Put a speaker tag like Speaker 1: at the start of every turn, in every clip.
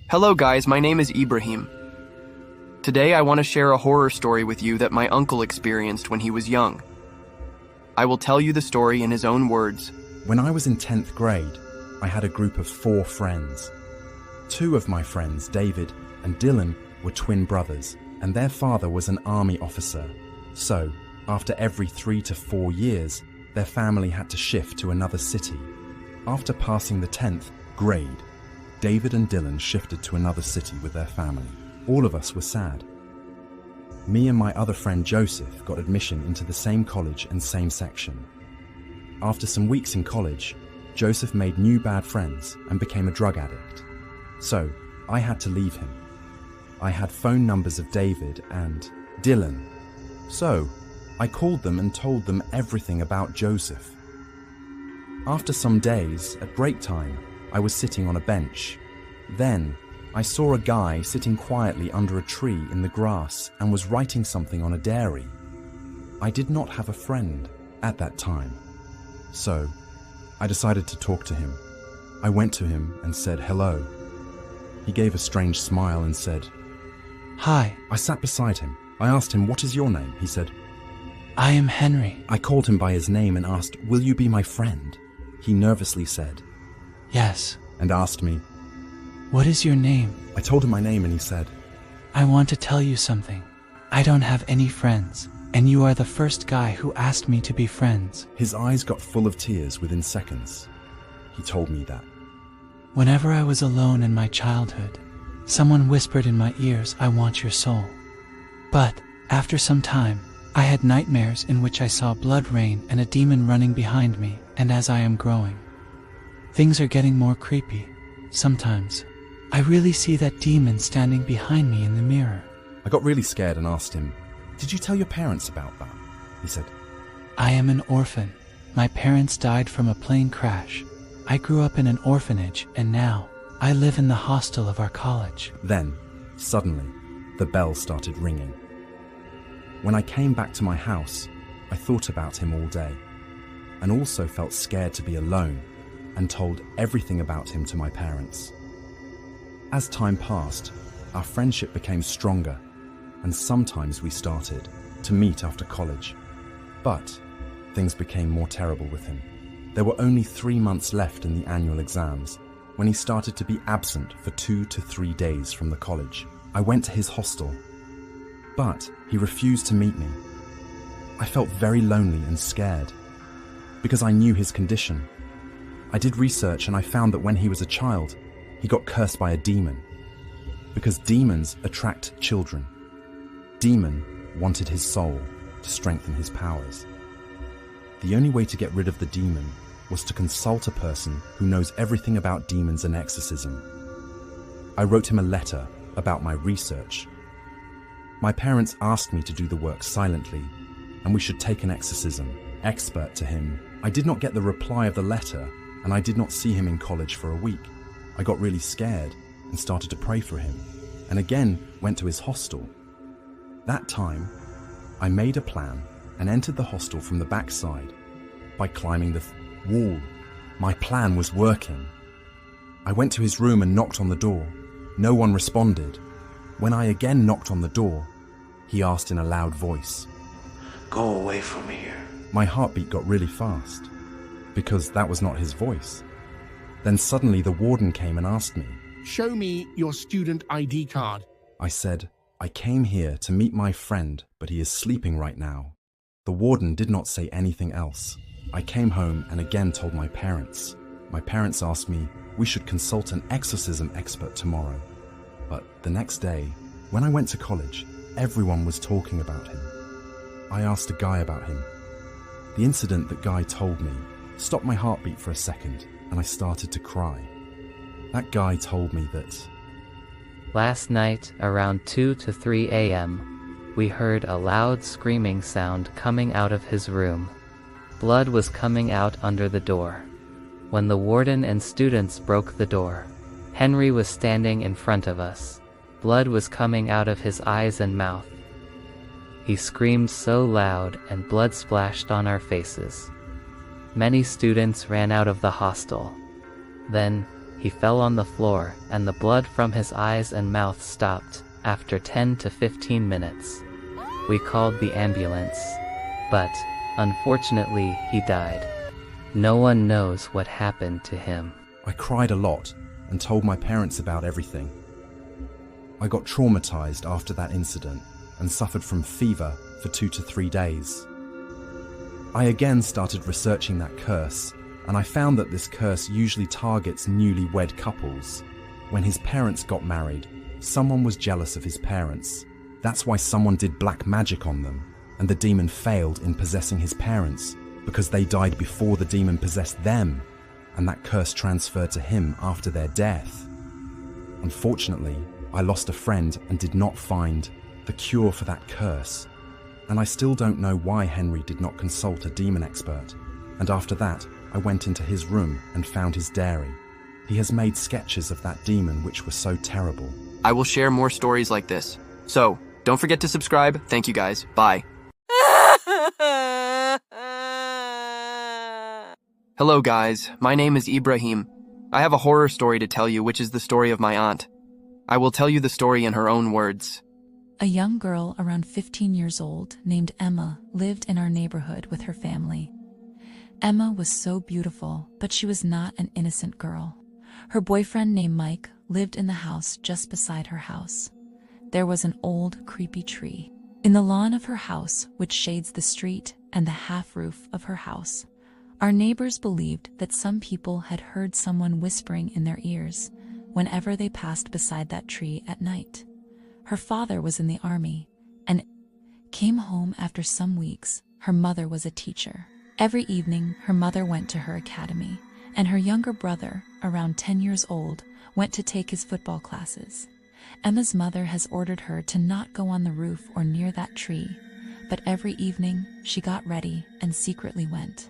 Speaker 1: Hello guys, my name is Ibrahim. Today I want to share a horror story with you that my uncle experienced when he was young. I will tell you the story in his own words.
Speaker 2: When I was in 10th grade, I had a group of 4 friends. 2 of my friends, David and Dylan, were twin brothers, and their father was an army officer. So, after every 3 to 4 years, their family had to shift to another city. After passing the 10th grade, David and Dylan shifted to another city with their family. All of us were sad. Me and my other friend Joseph got admission into the same college and same section. After some weeks in college, Joseph made new bad friends and became a drug addict. So, I had to leave him. I had phone numbers of David and Dylan. So, I called them and told them everything about Joseph. After some days, at break time, I was sitting on a bench. Then, I saw a guy sitting quietly under a tree in the grass and was writing something on a diary. I did not have a friend at that time. So, I decided to talk to him. I went to him and said hello. He gave a strange smile and said,
Speaker 3: "Hi,
Speaker 2: I sat beside him. I asked him, "What is your name?" He said,
Speaker 3: I am Henry."
Speaker 2: I called him by his name and asked, "Will you be my friend?" He nervously said,
Speaker 3: "Yes."
Speaker 2: and asked me.
Speaker 3: "What is your name?"
Speaker 2: I told him my name and he said,
Speaker 3: "I want to tell you something. I don't have any friends, and you are the first guy who asked me to be friends."
Speaker 2: His eyes got full of tears within seconds. He told me that.
Speaker 3: Whenever I was alone in my childhood, someone whispered in my ears, "I want your soul." But after some time, I had nightmares in which I saw blood rain and a demon running behind me, and as I am growing, things are getting more creepy. Sometimes, I really see that demon standing behind me in the mirror.
Speaker 2: I got really scared and asked him, "Did you tell your parents about that?" He said,
Speaker 3: I am an orphan. My parents died from a plane crash. I grew up in an orphanage, and now I live in the hostel of our college.
Speaker 2: Then, suddenly, the bell started ringing. When I came back to my house, I thought about him all day, and also felt scared to be alone, and told everything about him to my parents. As time passed, our friendship became stronger, and sometimes we started to meet after college. But things became more terrible with him. There were only 3 months left in the annual exams when he started to be absent for 2 to 3 days from the college. I went to his hostel, but he refused to meet me. I felt very lonely and scared because I knew his condition. I did research and I found that when he was a child, he got cursed by a demon because demons attract children. Demon wanted his soul to strengthen his powers. The only way to get rid of the demon was to consult a person who knows everything about demons and exorcism. I wrote him a letter about my research. My parents asked me to do the work silently, and we should take an exorcism expert to him. I did not get the reply of the letter, and I did not see him in college for a week. I got really scared and started to pray for him, and again went to his hostel. That time, I made a plan and entered the hostel from the backside by climbing the wall. My plan was working. I went to his room and knocked on the door. No one responded. When I again knocked on the door, he asked in a loud voice,
Speaker 4: "Go away from here."
Speaker 2: My heartbeat got really fast, because that was not his voice. Then suddenly the warden came and asked me,
Speaker 5: "Show me your student ID card."
Speaker 2: I said, "I came here to meet my friend, but he is sleeping right now." The warden did not say anything else. I came home and again told my parents. My parents asked me, "We should consult an exorcism expert tomorrow." But the next day, when I went to college, everyone was talking about him. I asked a guy about him. The incident that guy told me stopped my heartbeat for a second, and I started to cry. That guy told me that
Speaker 6: Last night, around 2 to 3 a.m., we heard a loud screaming sound coming out of his room. Blood was coming out under the door. When the warden and students broke the door, Henry was standing in front of us. Blood was coming out of his eyes and mouth. He screamed so loud and blood splashed on our faces. Many students ran out of the hostel. Then, He fell on the floor, and the blood from his eyes and mouth stopped after 10 to 15 minutes. We called the ambulance, but unfortunately he died. No one knows what happened to him.
Speaker 2: I cried a lot and told my parents about everything. I got traumatized after that incident and suffered from fever for 2 to 3 days. I again started researching that curse, and I found that this curse usually targets newlywed couples. When his parents got married, someone was jealous of his parents. That's why someone did black magic on them, and the demon failed in possessing his parents because they died before the demon possessed them, and that curse transferred to him after their death. Unfortunately, I lost a friend and did not find the cure for that curse, and I still don't know why Henry did not consult a demon expert. And after that, I went into his room and found his diary. He has made sketches of that demon which were so terrible.
Speaker 1: I will share more stories like this. So, don't forget to subscribe. Thank you guys. Bye. Hello guys, my name is Ibrahim. I have a horror story to tell you, which is the story of my aunt. I will tell you the story in her own words.
Speaker 7: A young girl around 15 years old named Emma lived in our neighborhood with her family. Emma was so beautiful, but she was not an innocent girl. Her boyfriend named Mike lived in the house just beside her house. There was an old, creepy tree in the lawn of her house, which shades the street and the half roof of her house. Our neighbors believed that some people had heard someone whispering in their ears whenever they passed beside that tree at night. Her father was in the army and came home after some weeks. Her mother was a teacher. Every evening, her mother went to her academy, and her younger brother, around 10 years old, went to take his football classes. Emma's mother has ordered her to not go on the roof or near that tree, but every evening she got ready and secretly went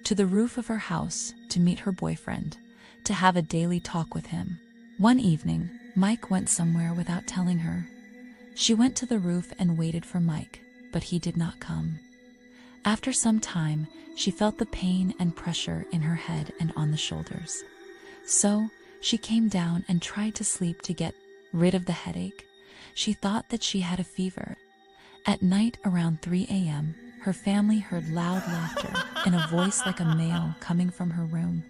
Speaker 7: to the roof of her house to meet her boyfriend, to have a daily talk with him. One evening, Mike went somewhere without telling her. She went to the roof and waited for Mike, but he did not come. After some time, she felt the pain and pressure in her head and on the shoulders. So, she came down and tried to sleep to get rid of the headache. She thought that she had a fever. At night around 3 a.m., her family heard loud laughter and a voice like a male coming from her room.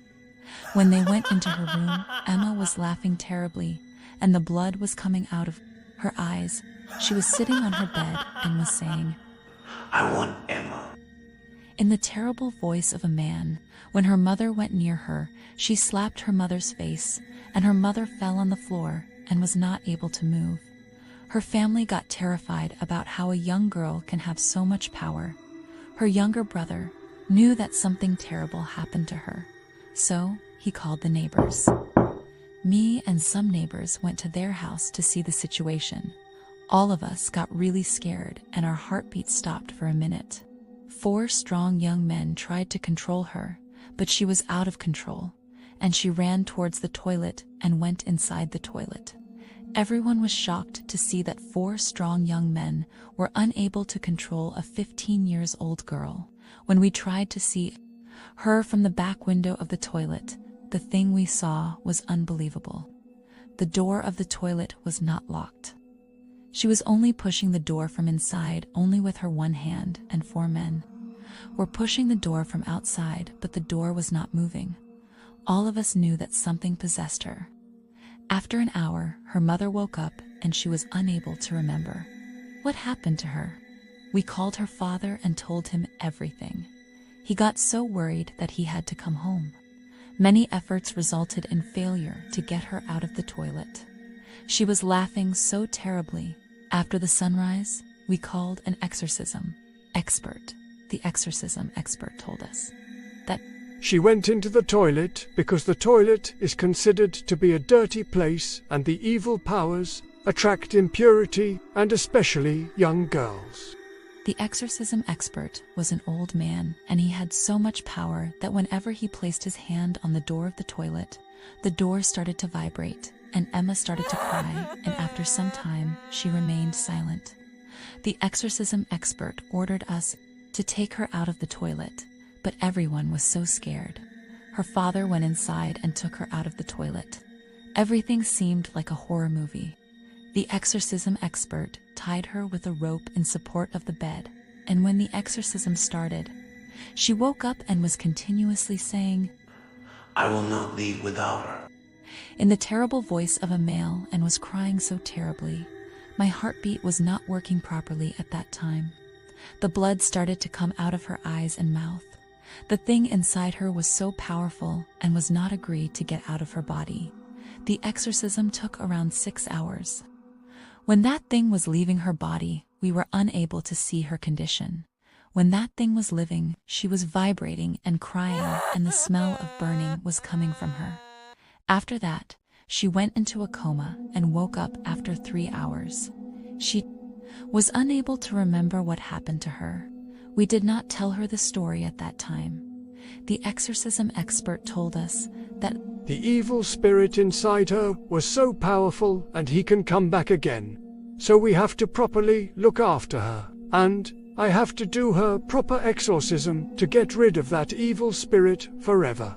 Speaker 7: When they went into her room, Emma was laughing terribly, and the blood was coming out of her eyes. She was sitting on her bed and was saying,
Speaker 4: I want Emma.
Speaker 7: in the terrible voice of a man. When her mother went near her, she slapped her mother's face, and her mother fell on the floor and was not able to move. Her family got terrified about how a young girl can have so much power. Her younger brother knew that something terrible happened to her, so he called the neighbors. Me and some neighbors went to their house to see the situation. All of us got really scared and our heartbeat stopped for a minute. 4 strong young men tried to control her, but she was out of control, and she ran towards the toilet and went inside the toilet. Everyone was shocked to see that 4 strong young men were unable to control a 15-year-old girl. When we tried to see her from the back window of the toilet, the thing we saw was unbelievable. The door of the toilet was not locked. She was only pushing the door from inside only with her one hand, and 4 men were pushing the door from outside, but the door was not moving. All of us knew that something possessed her. After an hour, her mother woke up and she was unable to remember what happened to her. We called her father and told him everything. He got so worried that he had to come home. Many efforts resulted in failure to get her out of the toilet. She was laughing so terribly. After the sunrise, we called an exorcism expert. The exorcism expert told us that
Speaker 8: she went into the toilet because the toilet is considered to be a dirty place and the evil powers attract impurity and especially young girls.
Speaker 7: the exorcism expert was an old man, and he had so much power that whenever he placed his hand on the door of the door started to vibrate, and Emma started to cry, and after some time, she remained silent. The exorcism expert ordered us to take her out of the toilet, but everyone was so scared. her father went inside and took her out of the toilet. Everything seemed like a horror movie. The exorcism expert tied her with a rope in support of the bed, and when the exorcism started, she woke up and was continuously saying,
Speaker 4: I will not leave without her.
Speaker 7: in the terrible voice of a male, and was crying so terribly. My heartbeat was not working properly at that time. The blood started to come out of her eyes and mouth. The thing inside her was so powerful and was not agreed to get out of her body. The exorcism took around 6 hours. When that thing was leaving her body, we were unable to see her condition. When that thing was living, she was vibrating and crying, and the smell of burning was coming from her. After that, she went into a coma and woke up after 3 hours. She was unable to remember what happened to her. We did not tell her the story at that time. The exorcism expert told us that
Speaker 8: The evil spirit inside her was so powerful and he can come back again. So we have to properly look after her. And I have to do her proper exorcism to get rid of that evil spirit forever.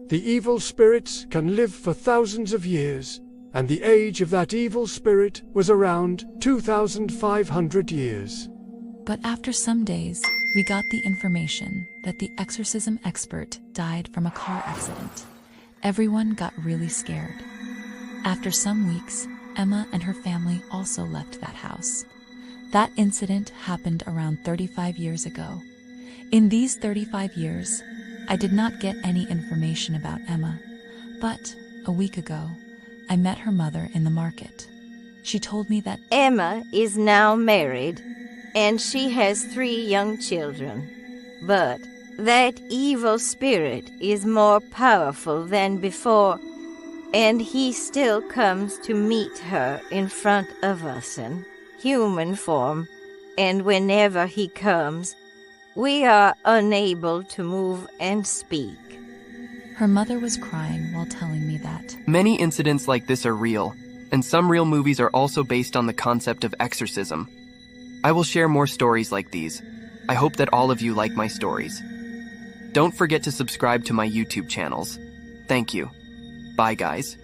Speaker 8: The evil spirits can live for thousands of years, and the age of that evil spirit was around 2,500 years.
Speaker 7: But after some days, we got the information that the exorcism expert died from a car accident. Everyone got really scared. After some weeks, Emma and her family also left that house. That incident happened around 35 years ago. In these 35 years, I did not get any information about Emma, but a week ago, I met her mother in the market. She told me that
Speaker 9: Emma is now married, and she has 3 young children. But that evil spirit is more powerful than before, and he still comes to meet her in front of us in human form, and whenever he comes, we are unable to move and speak.
Speaker 7: her mother was crying while telling me that.
Speaker 1: Many incidents like this are real, and some real movies are also based on the concept of exorcism. I will share more stories like these. I hope that all of you like my stories. Don't forget to subscribe to my YouTube channels. Thank you. Bye, guys.